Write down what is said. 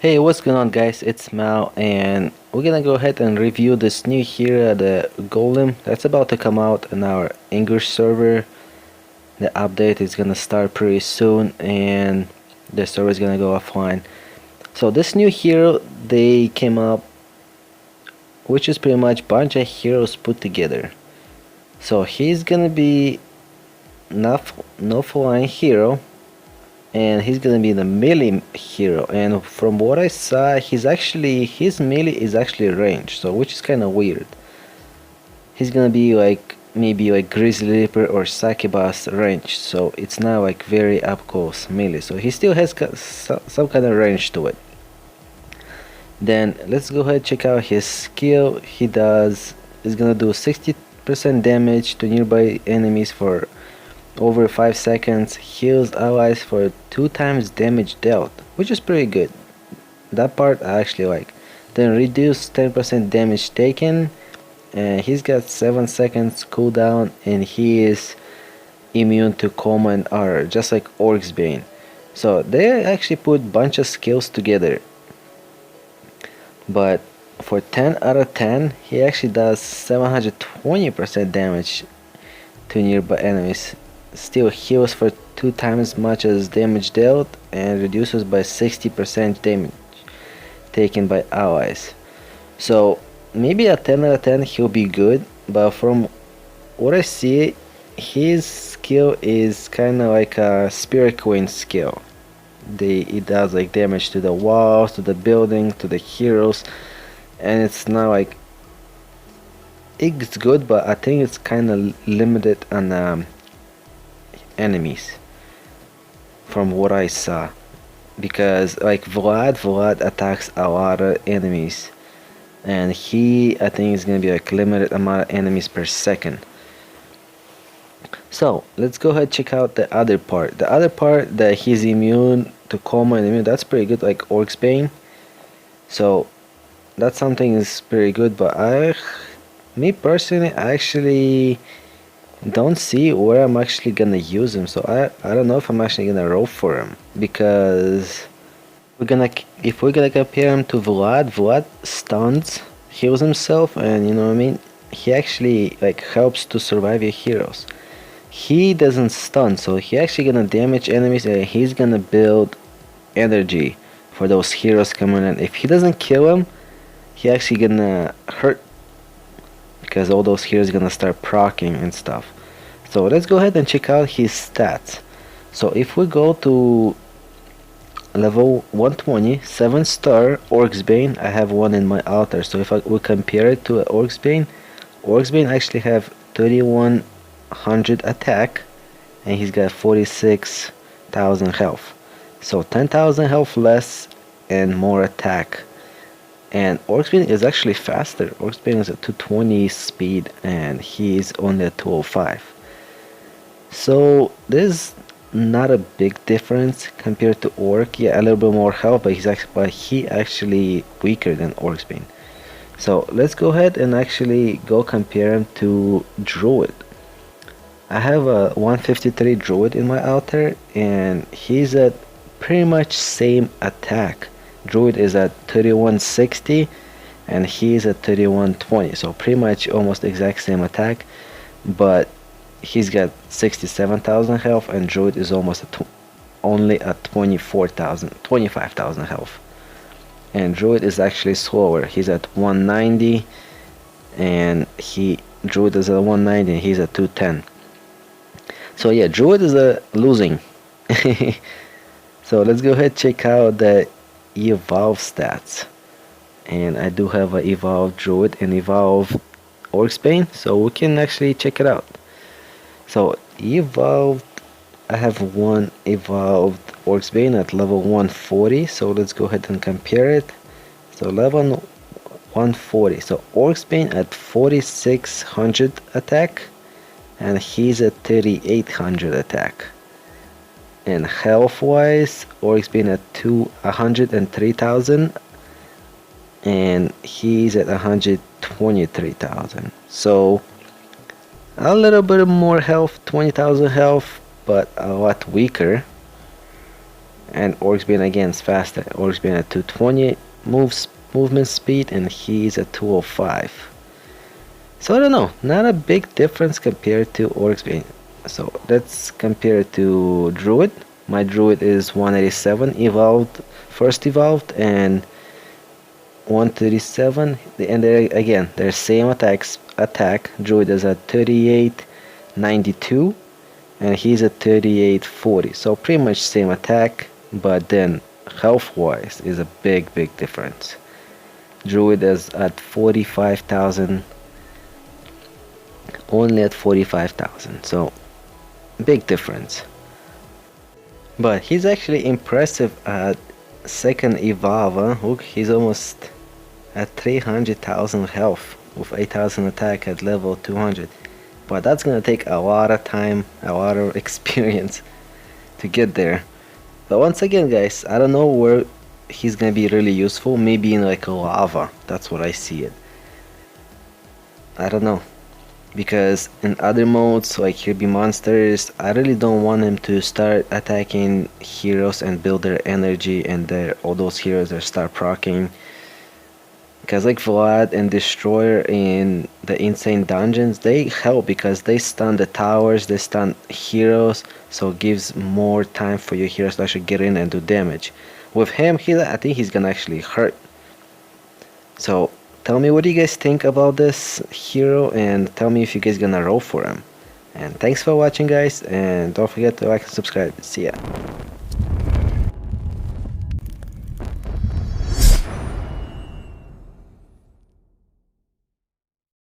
Hey, what's going on, guys? It's Mao, and we're gonna go ahead and review this new hero, the Golem, that's about to come out in our English server. The update is gonna start pretty soon, and the server is gonna go offline. So this new hero, they came up, which is pretty much bunch of heroes put together. So he's gonna be no flying hero, and he's gonna be the melee hero, and from what I saw his melee is actually range, so which is kind of weird. He's gonna be like maybe like Grizzly Reaper or Succubus range, so it's not like very up close melee, so he still has some kind of range to it. Then let's go ahead and check out his skill. He's gonna do 60% damage to nearby enemies for over 5 seconds, heals allies for 2 times damage dealt, which is pretty good. That part I actually like. Then reduce 10% damage taken, and he's got 7 seconds cooldown, and he is immune to coma and aura, just like Orc's Bane. So they actually put bunch of skills together. But for 10 out of 10, he actually does 720% damage to nearby enemies. Still heals for 2 times as much as damage dealt, and reduces by 60% damage taken by allies. So maybe a 10 out of 10 he'll be good, but from what I see, his skill is kind of like a Spirit Queen skill. It does like damage to the walls, to the building, to the heroes, and it's not like it's good, but I think it's kind of limited on enemies from what I saw, because like Vlad attacks a lot of enemies, and I think is gonna be like limited amount of enemies per second. So let's go ahead and check out the other part. The other part that he's immune to coma and immune, that's pretty good, like Orc's Bane. So that's something is pretty good, but me personally, I actually don't see where I'm actually gonna use him, so I don't know if I'm actually gonna roll for him, because if we're gonna compare him to Vlad stuns, heals himself, and you know what I mean, he actually like helps to survive your heroes. He doesn't stun, so he actually gonna damage enemies, and he's gonna build energy for those heroes coming in. If he doesn't kill him, he actually gonna hurt, because all those heroes gonna start proccing and stuff. So let's go ahead and check out his stats. So if we go to level 120, 7-star Orc's Bane, I have one in my altar. So if we compare it to Orc's Bane actually have 3100 attack, and he's got 46,000 health. So 10,000 health less and more attack. And Orc's Bane is actually faster. Orc's Bane is at 220 speed, and he's only at 205. So there's not a big difference compared to Orc. Yeah, a little bit more health, but he actually weaker than Orc's Bane. So let's go ahead and actually go compare him to Druid. I have a 153 Druid in my altar, and he's at pretty much same attack. Druid is at 3160, and he's at 3120, so pretty much almost exact same attack, but he's got 67,000 health, and Druid is almost only at 25,000 health. And Druid is actually slower. He's at 190, and Druid is at 190, and he's at 210. So yeah, Druid is losing. So let's go ahead and check out the evolve stats, and I do have an evolved Druid and evolved Orc's Bane, so we can actually check it out. So evolved, I have one evolved Orc's Bane at level 140, so let's go ahead and compare it. So level 140, so Orc's Bane at 4600 attack, and he's at 3800 attack. And health wise, Orc's Bane at 103,000, and he's at 123,000. So a little bit more health, 20,000 health, but a lot weaker. And Orcsbane again is faster. Orcsbane at 220 movement speed, and he's at 205. So I don't know, not a big difference compared to Orcsbane. So let's compare it to Druid. My Druid is 187 evolved, first evolved, and 137. And again, they're same attack. Druid is at 3892, and he's at 3840. So pretty much same attack, but then health-wise is a big difference. Druid is at 45,000, only at 45,000. So big difference. But he's actually impressive at second evolve. Look, he's almost at 300,000 health with 8,000 attack at level 200. But that's gonna take a lot of time, a lot of experience to get there. But once again, guys, I don't know where he's gonna be really useful. Maybe in like lava. That's what I see it. I don't know. Because in other modes like here be monsters, I really don't want him to start attacking heroes and build their energy, and all those heroes that start proccing. Because like Vlad and Destroyer in the insane dungeons, they help because they stun the towers, they stun heroes, so it gives more time for your heroes to actually get in and do damage. With him, I think he's gonna actually hurt. So tell me what do you guys think about this hero, and tell me if you guys gonna roll for him. And thanks for watching, guys, and don't forget to like and subscribe. See ya.